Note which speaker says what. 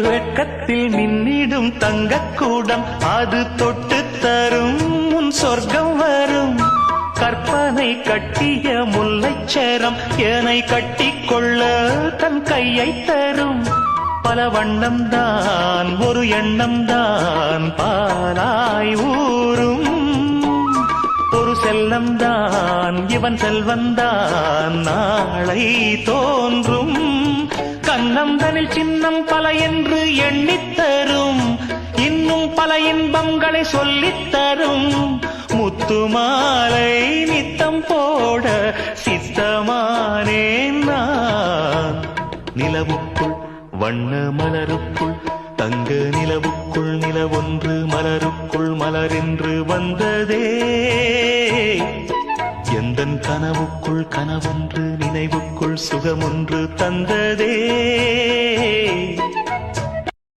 Speaker 1: வெட்கத்தில் மின்னிடும் தங்கக்கூடம் அது தொட்டு தரும் உன் சொர்க்கம் வரும். கற்பனை கட்டிய முல்லைச்சரம் ஏனை கட்டிக்கொள்ள தன் கையை தரும். பல வண்ணம் தான் ஒரு எண்ணம் தான் பாலாய் ஊரும். ஒரு செல்லம் தான் இவன் செல்வந்தான் நாளை தோன்றும். கண்ணம் தனில் சின்னம் பல என்று எண்ணித்தரும். இன்னும் பல இன்பங்களை சொல்லித்தரும். முத்துமாலை நித்தம் போட சித்தமானேன் நான். நிலவுக்குள் வண்ண மலருக்குள் தங்க நிலவுக்குள் நிலவொன்று மலருக்குள் மலரென்று வந்ததே. எந்தன் கனவுக்குள் கனவொன்று நினைவுக்குள் சுகமொன்று தந்ததே.